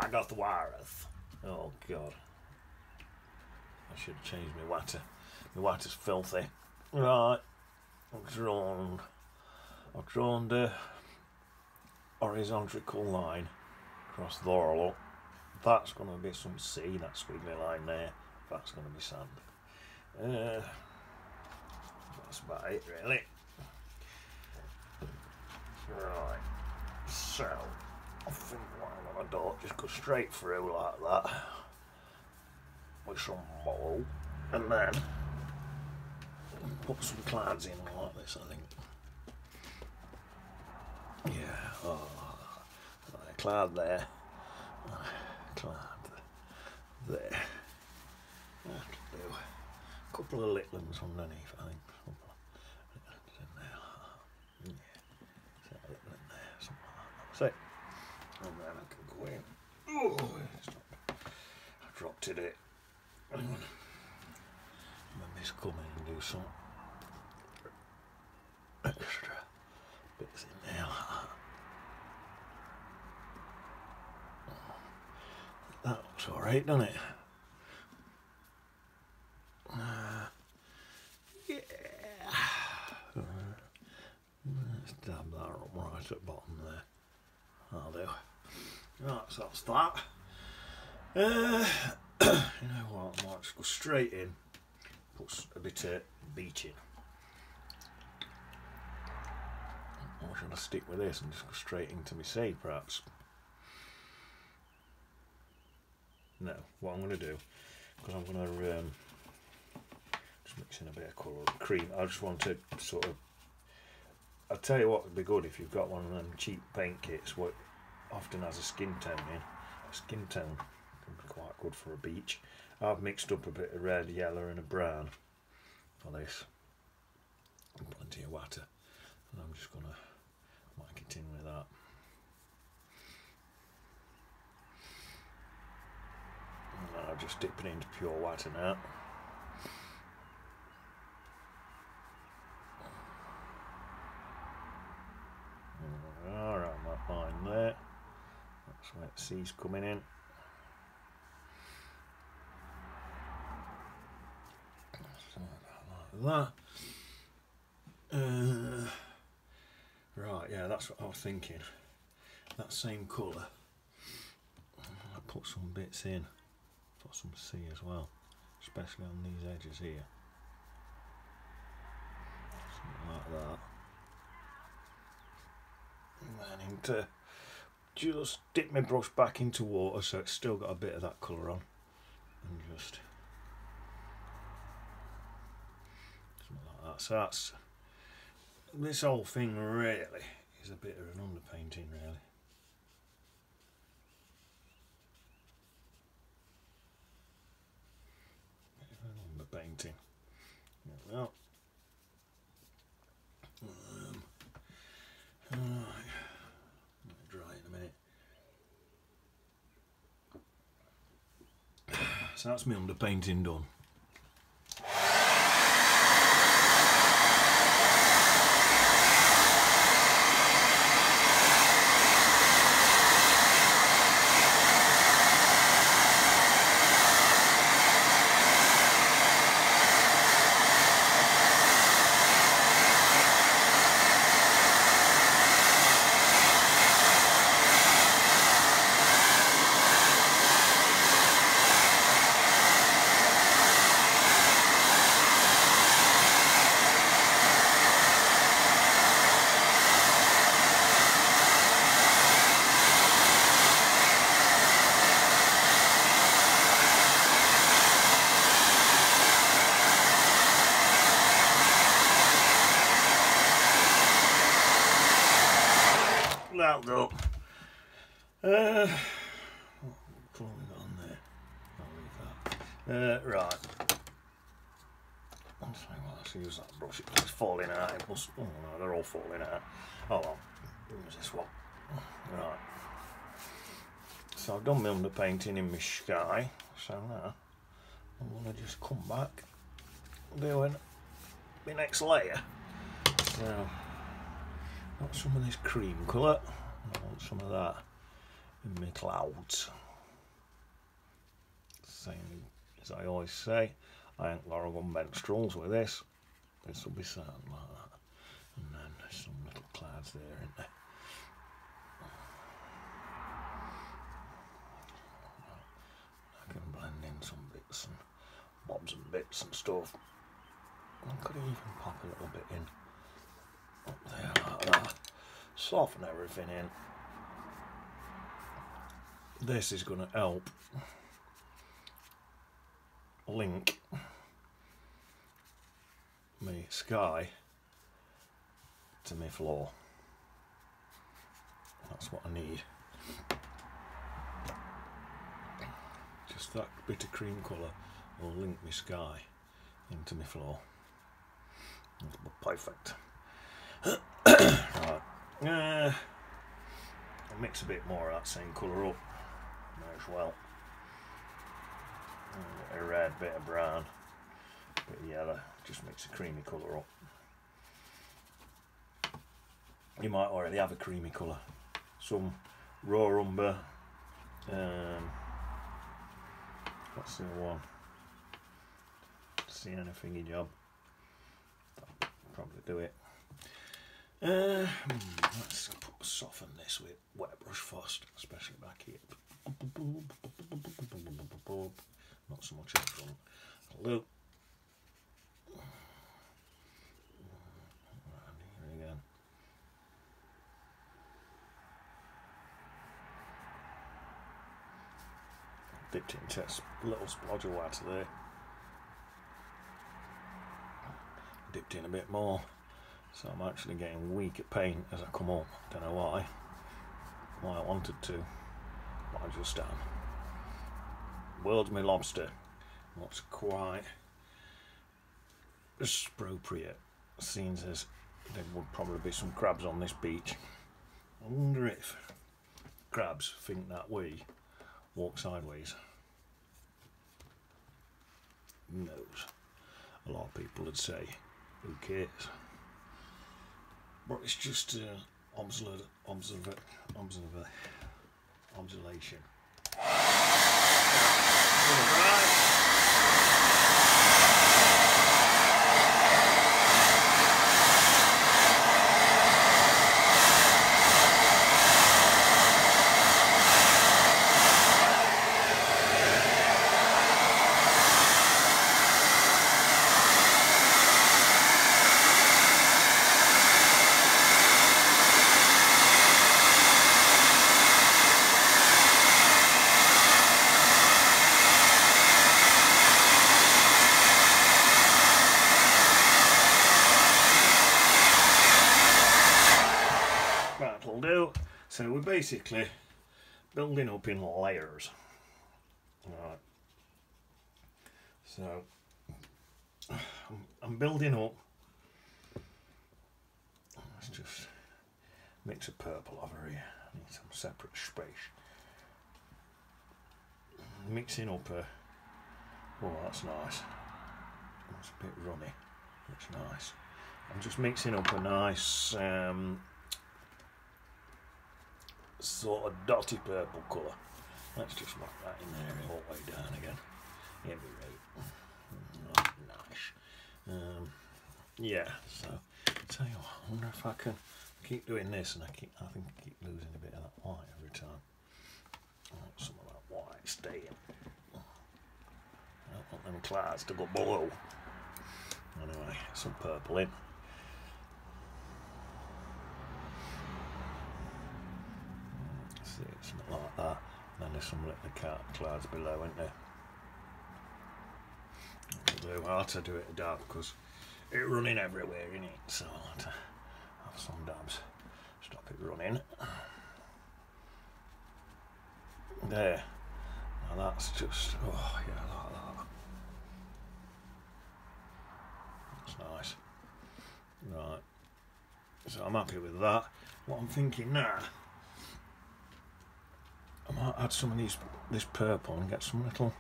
Agatha Wareth. Oh God. I should have changed my water. My water's filthy. Right. I've drawn the horizontal line across the Orlo. That's going to be some sea, that squiggly line there. That's going to be sand. That's about it, really. Right. So, I think what I'm going to do, just go straight through like that. With some mole. And then put some clouds in like this, I think. Yeah, oh, right, cloud there, cloud there. That'll do. A couple of little ones underneath, I think. Yeah, so a little in there, something like that. That's it. And then I can go in. Oh, I dropped it. Hang on. Let me come in and do some extra bits in there like that. That looks alright, doesn't it? Yeah. Let's dab that up right at the bottom there. That'll do. Right, so that's that. You know what, I might just go straight in, put a bit of beach in. Or should I stick with this and just go straight into my seed, perhaps? No, what I'm going to do, because I'm going to just mix in a bit of colour and cream. I just want to sort of, I'll tell you what would be good if you've got one of them cheap paint kits, what often has a skin tone in. A skin tone can be quite good for a beach. I've mixed up a bit of red, yellow and a brown for this. And plenty of water. And I'm just going to whack it in with that. And then I'll just dip it into pure water now. Alright, that line there. That's where the sea's coming in. Like that. Right, yeah, that's what I was thinking. That same colour. I put some bits in. Put some sea as well, especially on these edges here. Something like that. And then into, just dip my brush back into water so it's still got a bit of that colour on. And just something like that. So that's, this whole thing really is a bit of an underpainting really. Painting. Well, alright, dry in a minute. So that's my underpainting done. That'll do. What have we got on there? I'll leave that. Right. Let's use that brush. It's falling out. It must, oh no, they're all falling out. Oh well. Use this one. Right. So I've done my underpainting in my sky. So now I'm going to just come back doing my next layer. So got some of this cream colour. I want some of that in my clouds. Same as I always say, I ain't got on bent strolls with this. This will be sound like that. And then there's some little clouds there, isn't there? I can blend in some bits and bobs and bits and stuff. I could even pop a little bit in up there like that. Soften everything in. This is going to help link my sky to my floor. That's what I need. Just that bit of cream colour will link my sky into my floor. That's perfect. Right. I'll mix a bit more of that same colour up as well. A bit of red, bit of brown, bit of yellow, just mix a creamy colour up. You might already have a creamy colour. Some raw umber, what's the other one? See anything in job? Probably do it. Let's soften this with wet brush first, especially back here. Not so much up front. Look. Here again. Dipped it into a little splodge of water there. Dipped in a bit more. So I'm actually getting weak at paint as I come up. Don't know why. Why I wanted to. But I just am. World's my lobster. Looks quite appropriate. Seems as there would probably be some crabs on this beach. I wonder if crabs think that we walk sideways. Who knows? A lot of people would say, who cares? But it's just observation. That'll do. So we're basically building up in layers. Right. So I'm building up. Let's just mix a purple over here. I need some separate space. Mixing up a. Oh, that's nice. That's a bit runny. Looks nice. I'm just mixing up a nice sort of dotty purple colour. Let's just knock that in there all the way down again. Every rate. Nice. Yeah, so tell you what, I wonder if I can keep doing this, and I think I keep losing a bit of that white every time. I want some of that white staying. I don't want them clouds to go below. Anyway, some purple in. See, it's not like that. And then there's some little clouds below, isn't there? I'll have to do it dark because it's running everywhere, isn't it? So I'll have to have some dabs. Stop it running. There. Now that's just, oh yeah, like that. That's nice. Right. So I'm happy with that. What I'm thinking now, I might add some of this purple and get some little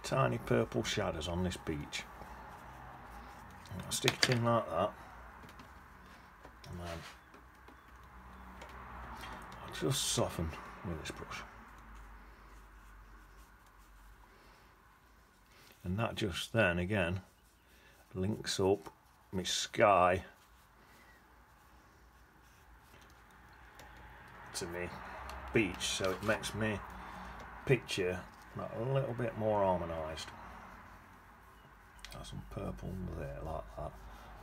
tiny purple shadows on this beach. And I'll stick it in like that. And then I'll just soften with this brush. and that just then again links up my sky to me beach, so it makes me picture a little bit more harmonised. Got some purple there like that,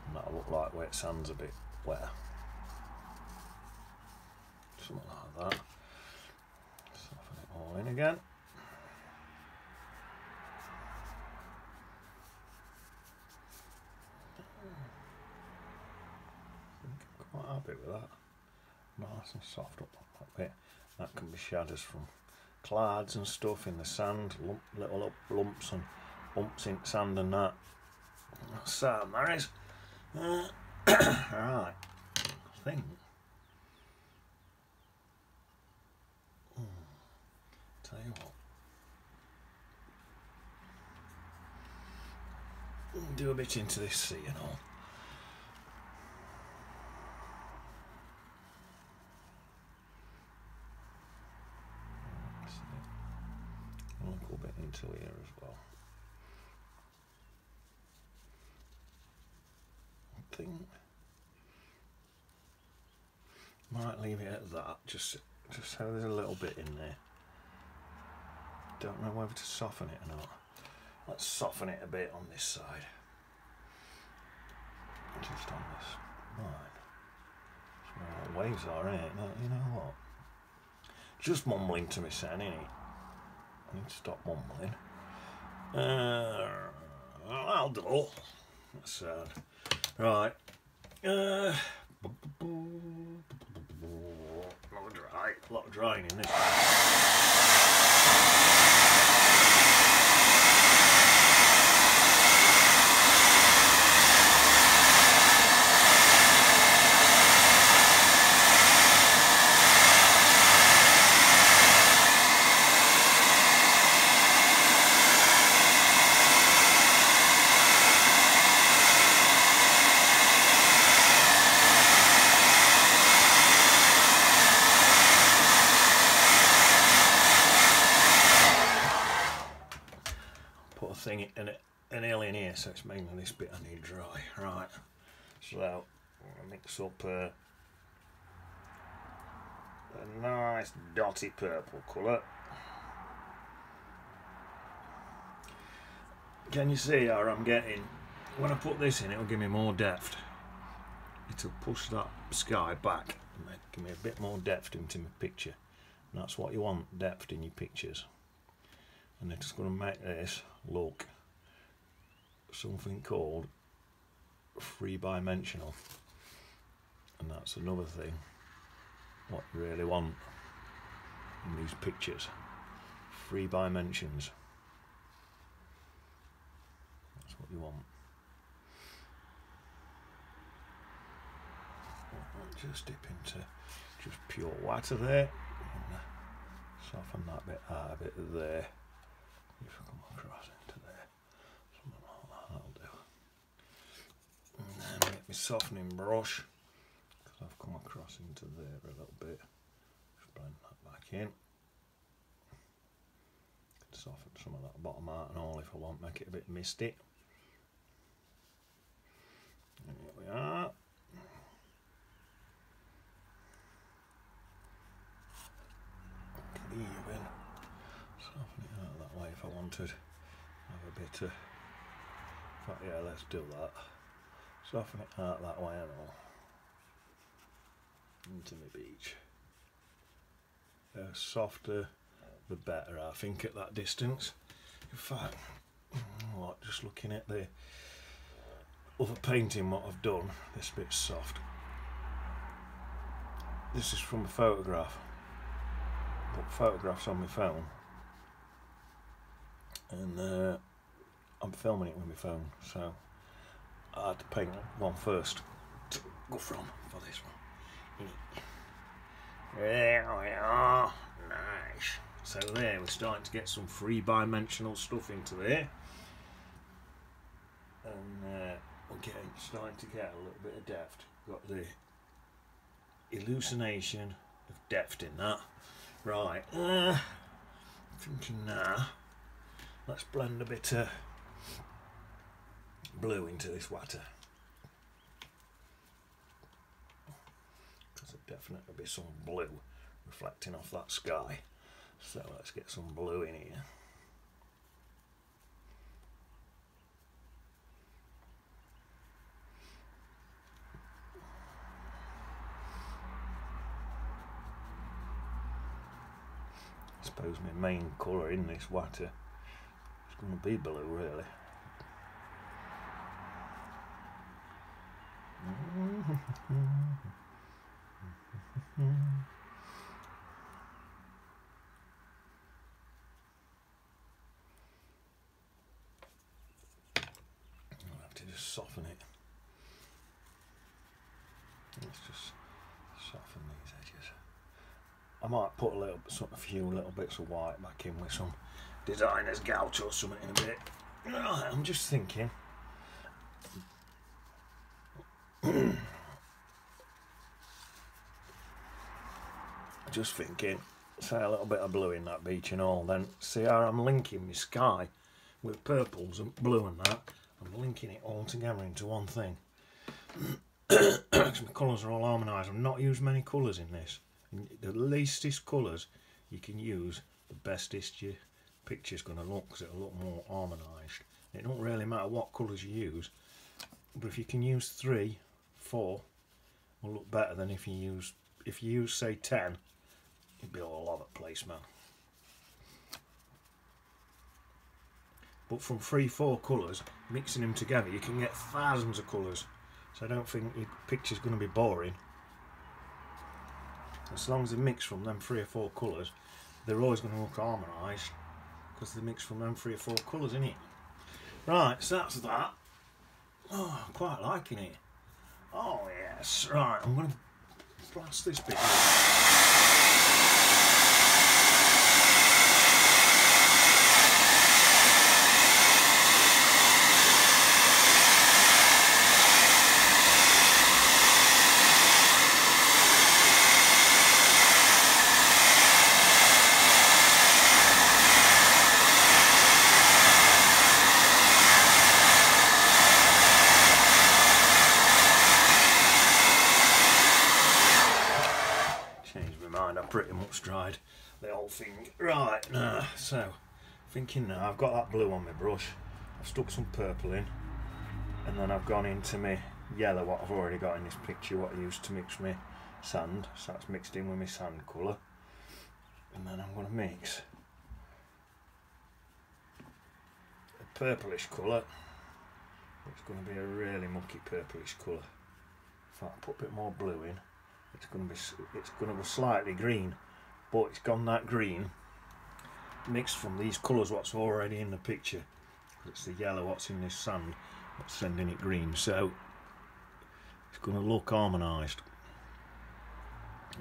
and that'll look like wet sand's a bit wetter. Something like that. Soften it all in again. I think I'm quite happy with that. Nice and soft up that bit. That can be shadows from clouds and stuff in the sand, little lumps and bumps in sand and that. So, Maris, right, I think. Tell you what, do a bit into this sea and all. A little bit into here as well. I think might leave it at that, just so there's a little bit in there. Don't know whether to soften it or not. Let's soften it a bit on this side. Just on this line. That's where the waves are, ain't it? You know what? Just mumbling to myself, ain't it? I need to stop mumbling. I'll do. That's sad. Right. A lot of drying in this. Thing an L in here, so it's mainly this bit I need dry. Right, so I'm gonna mix up a nice dotty purple colour. Can you see how I'm getting? When I put this in, it'll give me more depth. It'll push that sky back and give me a bit more depth into my picture. And that's what you want, depth in your pictures. And they're just going to make this look something called three-dimensional, and that's another thing what you really want in these pictures. 3 dimensions, that's what you want. I'll just dip into just pure water there and soften that bit out a bit there. If I come across into there, something like that, that'll do. And then get my softening brush, because I've come across into there a little bit. Just blend that back in. Soften some of that bottom out and all if I want, make it a bit misty. And here we are. Even soften it out that way if I wanted. Have a bit of, yeah, let's do that. Soften it out that way and all. Into my beach. The softer the better, I think, at that distance. In fact, what, just looking at the other painting what I've done, this bit's soft. This is from a photograph. Put photographs on my phone, and I'm filming it with my phone, so I had to paint one first to go from for this one. There we are, nice. So there, we're starting to get some 3-dimensional stuff into there, and we're starting to get a little bit of depth. Got the hallucination of depth in that. Right, thinking now, let's blend a bit of blue into this water. Because there'll definitely be some blue reflecting off that sky. So let's get some blue in here. I suppose my main colour in this water is going to be blue, really. I'll have to just soften it. Let's just soften these edges. I might put a few little bits of white back in with some designer's gouache or something in a bit. I'm just thinking. Say a little bit of blue in that beach and all, then see how I'm linking my sky with purples and blue and that. I'm linking it all together into one thing. Because my colours are all harmonised. I've not used many colours in this. The leastest colours you can use, the bestest your picture's going to look, because it'll look more harmonised. It don't really matter what colours you use, but if you can use 3, 4, will look better than if you use say 10, it'd be all over the place, man. But from 3, 4 colours, mixing them together, you can get thousands of colours. So I don't think your picture's going to be boring. As long as they mix from them 3 or 4 colours, they're always going to look harmonised, because they mix from them 3 or 4 colours, innit? Right, so that's that. Oh, I'm quite liking it. Oh yes, right, I'm going to blast this bit in. Pretty much dried the whole thing. Right, now, so thinking now, I've got that blue on my brush, I've stuck some purple in, and then I've gone into my yellow, what I've already got in this picture, what I used to mix my sand, so that's mixed in with my sand colour, and then I'm going to mix a purplish colour. It's going to be a really mucky purplish colour. If I put a bit more blue in, it's going to be slightly green, but it's gone that green mixed from these colours what's already in the picture. It's the yellow what's in this sand that's sending it green, so it's going to look harmonised.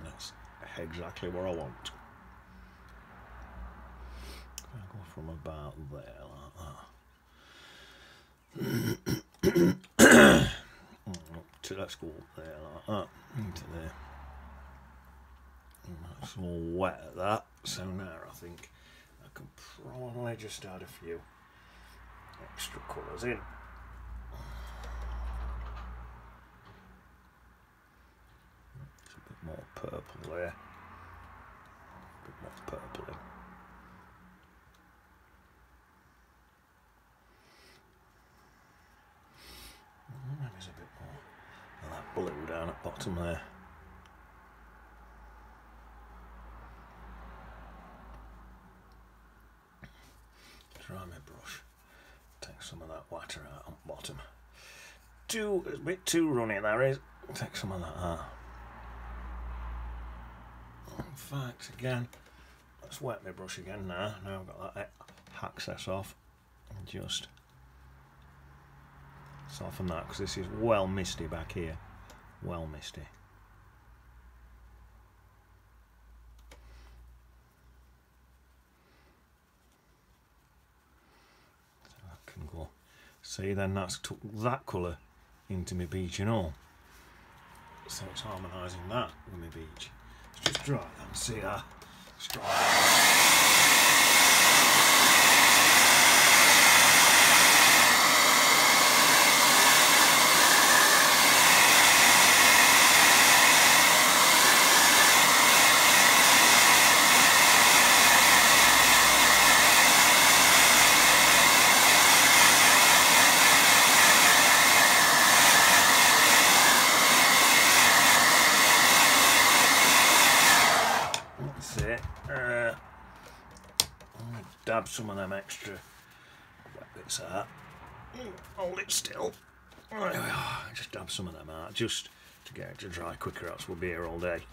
That's exactly what I want. I'll go from about there like that. Let's go up there like that, into there. And that's all wet at that, so now I think I can probably just add a few extra colours in. It's a bit more purple there, a bit more purple in. There's a bit more of that blue down at the bottom there. Dry my brush, take some of that water out on the bottom. It's a bit too runny there is. Take some of that out. In fact, again, let's wet my brush again now. Now I've got that access off, and just soften that, because this is well misty back here, well misty. So I can go, see, then that's took that colour into my beach and all, so it's harmonising that with my beach. Let's just dry that and see that. Let's dry that. That's it. I'm going to dab some of them extra wet bits out. Hold it still. There we are. Just dab some of them out just to get it to dry quicker, else we'll be here all day.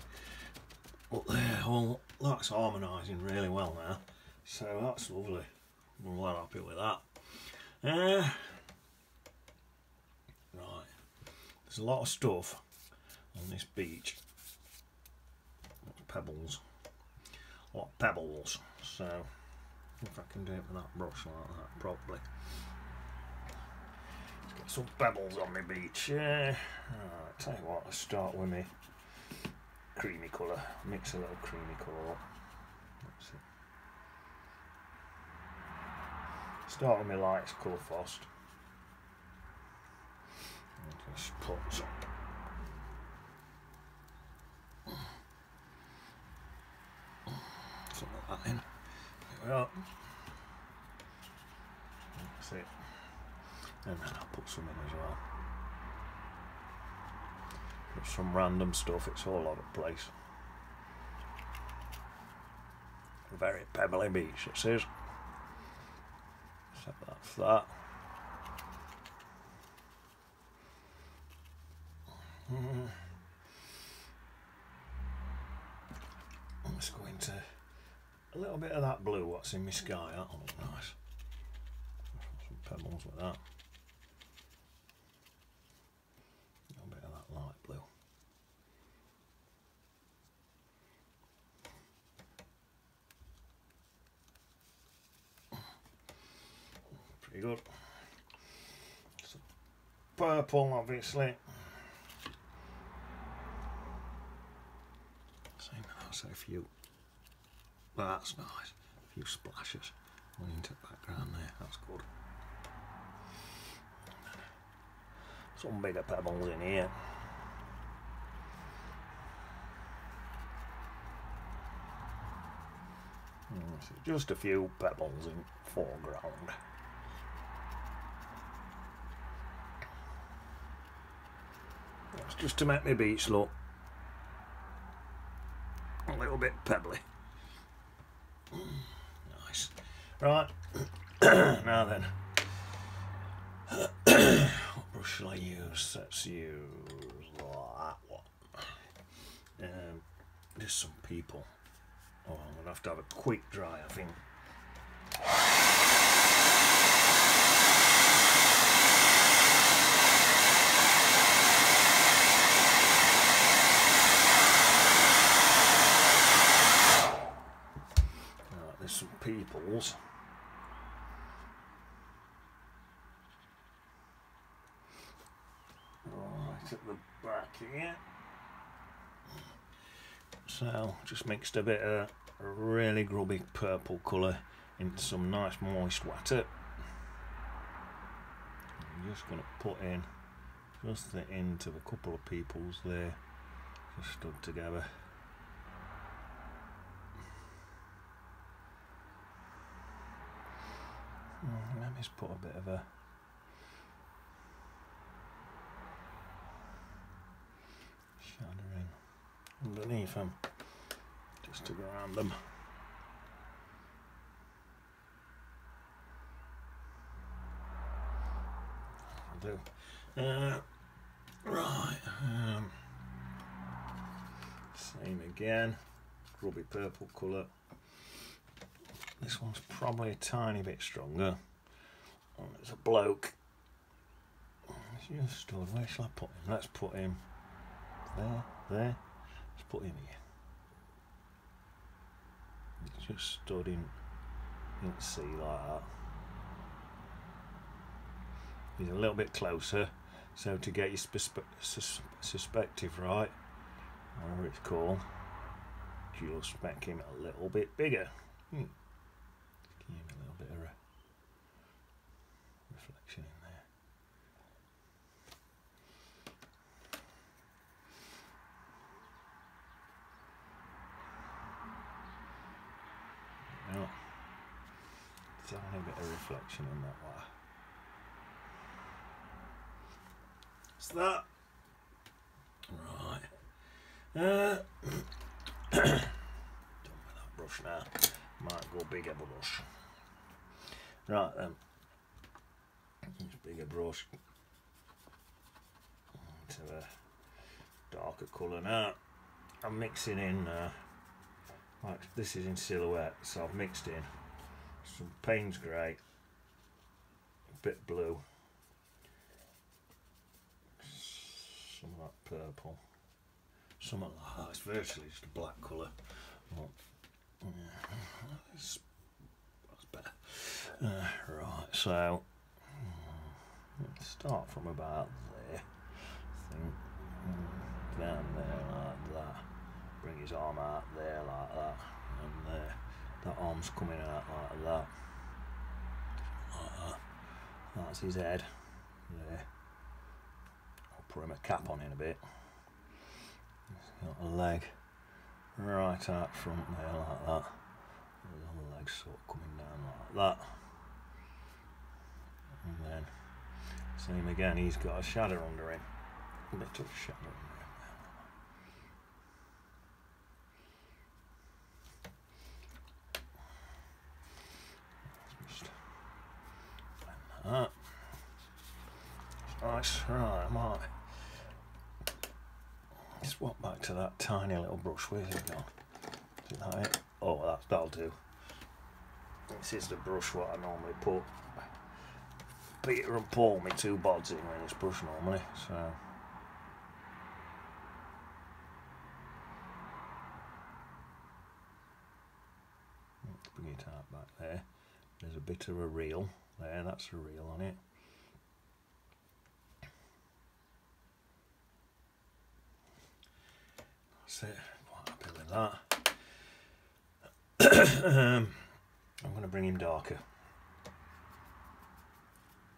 But there, well, that's harmonising really well now. So that's lovely. I'm well happy with that. Right. There's a lot of stuff on this beach. Pebbles. A lot of pebbles. So if I can do it with that brush like that properly. Let's get some pebbles on my beach. Right, tell you what, let's start with me creamy colour. Mix a little creamy colour up. That's it. Start with my lightest colour first. Just put some. Something like that in. There we are. That's it. And then I'll put some in as well. Put some random stuff, it's all over the place. A very pebbly beach, this is. So that's that. Let's go into a little bit of that blue, what's in my sky, that'll look nice. Some pebbles with that. A little bit of that light blue. Pretty good. Some purple, obviously. Same, that's a few. That's nice. A few splashes going into the background there. That's good. Some bigger pebbles in here. So just a few pebbles in foreground. That's just to make my beach look a little bit pebbly. Nice. Right. Now then. What brush shall I use? Let's use that one. Just some people. Oh, I'm going to have a quick dry, I think. Right, there's some peoples. Right at the back here. So just mixed a bit of a really grubby purple colour into some nice moist water. I'm just going to put in just the end of a couple of peoples there, just stood together. Let me just put a bit of a shadowing underneath them, just to go around them. That'll do. Right. Same again. Grubby purple colour. This one's probably a tiny bit stronger. Oh, there's a bloke. He's just stood. Where shall I put him? Let's put him there. There. Let's put him here. He's just stood in the sea like that. He's a little bit closer, so to get your perspective right, whatever it's called, just make him a little bit bigger. Give him a little bit of a reflection in there. Yeah. Tiny bit of reflection in that way. So that. Right. Done brush now. Might go bigger brush. Right then. Use bigger brush. To a darker colour now. I'm mixing in, like this is in silhouette, so I've mixed in some Payne's grey, a bit blue, some of that purple, some of that, it's virtually just a black colour. Oh, yeah, that's better. Right, so let's start from about there, I think, down there like that, bring his arm out there like that, and there, that arm's coming out like that, that's his head there. I'll put him a cap on in a bit. He's got a leg right out front there like that, the other leg's sort of coming down like that, and then same again, he's got a shadow under him, a bit of shadow under him. That. Nice, right, I might swap back to that tiny little brush. Where's it gone? Is that it? Oh, that'll do. This is the brush what I normally put Peter and Paul, my two bods, in with this brush normally, so. Let's bring it out back there. There's a bit of a reel. There, that's a reel on it. That's it, quite happy with that. I'm going to bring him darker.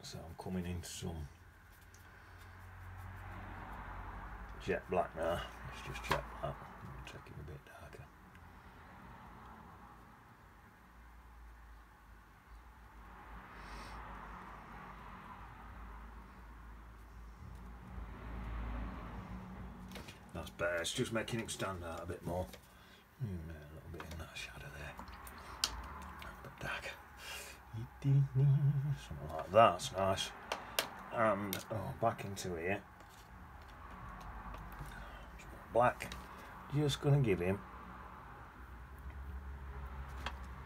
So I'm coming into some jet black now. Let's just jet black. I'm take him a bit darker. That's better, it's just making him stand out a bit more. A little bit in that shadow there. A bit darker. Something like that, that's nice. And back into here. Black. Just going to give him.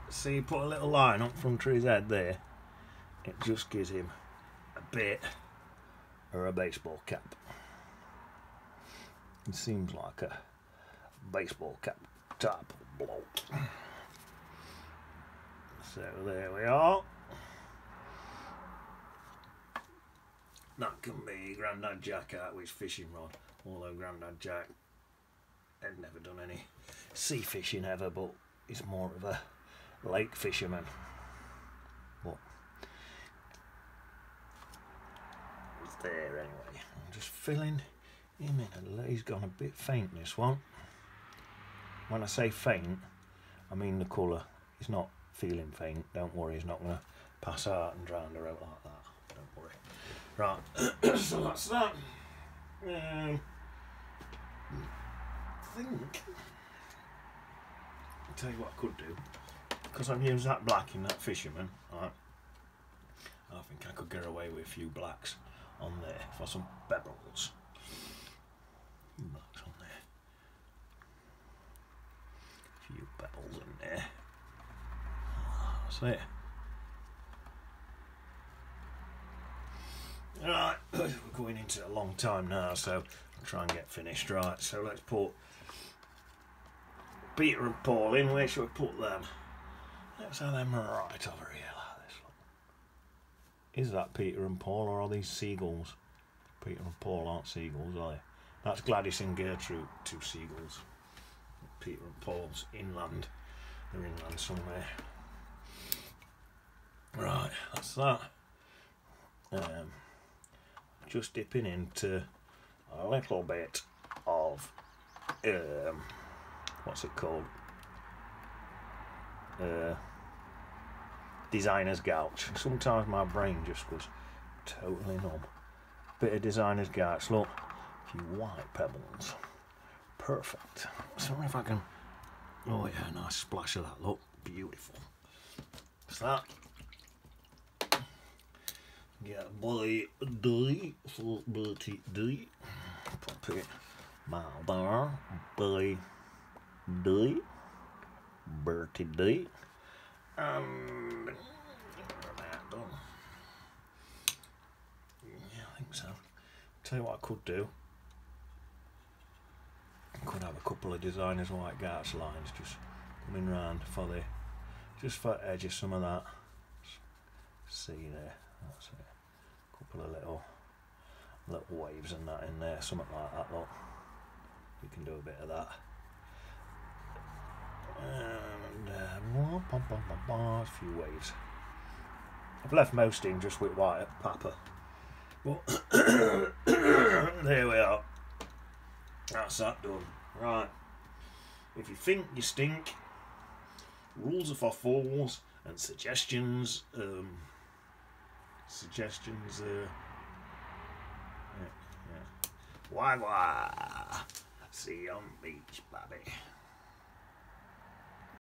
See, you put a little line up front of his head there. It just gives him a bit of a baseball cap. It seems like a baseball cap type of bloke. So there we are. That can be Grandad Jack out with his fishing rod. Although Grandad Jack had never done any sea fishing ever, but he's more of a lake fisherman. But it's there anyway. I'm just filling him in a little. He's gone a bit faint, this one. When I say faint, I mean the colour. He's not feeling faint, don't worry, he's not going to pass out and drown her out like that, don't worry. Right, so that's that. I think, I'll tell you what I could do, because I've used that black in that Fisherman, right, I think I could get away with a few blacks on there for some pebbles. Blacks on there. A few pebbles in there. That's it. Right, we're going into a long time now, so I'll try and get finished. Right, so let's put Peter and Paul in. Where should we put them? Let's have them right over here like this. Look. Is that Peter and Paul, or are these seagulls? Peter and Paul aren't seagulls, are they? That's Gladys and Gertrude, two seagulls. Peter and Paul's inland. They're inland somewhere. Right, that's that. Just dipping into a little bit of what's it called? Designer's Gouch. Sometimes my brain just goes totally numb. Bit of Designer's Gouch. Look, a few white pebbles. Perfect. So if I can Oh yeah, nice splash of that, look, beautiful. What's that? Get boy D, for Bertie D. Pop it. Mother, boy D, Bertie D. And done. Yeah, I think so. Tell you what I could do. I could have a couple of designers white garch lines just coming round for the, just for edge of some of that. See there, that's it. A couple of little waves and that in there, something like that. Look, you can do a bit of that. And a few waves. I've left most in just with white pepper. But there we are. That's that done. Right. If you think you stink, rules are for fools, and suggestions. Yeah. Wah wah. See you on the beach, baby.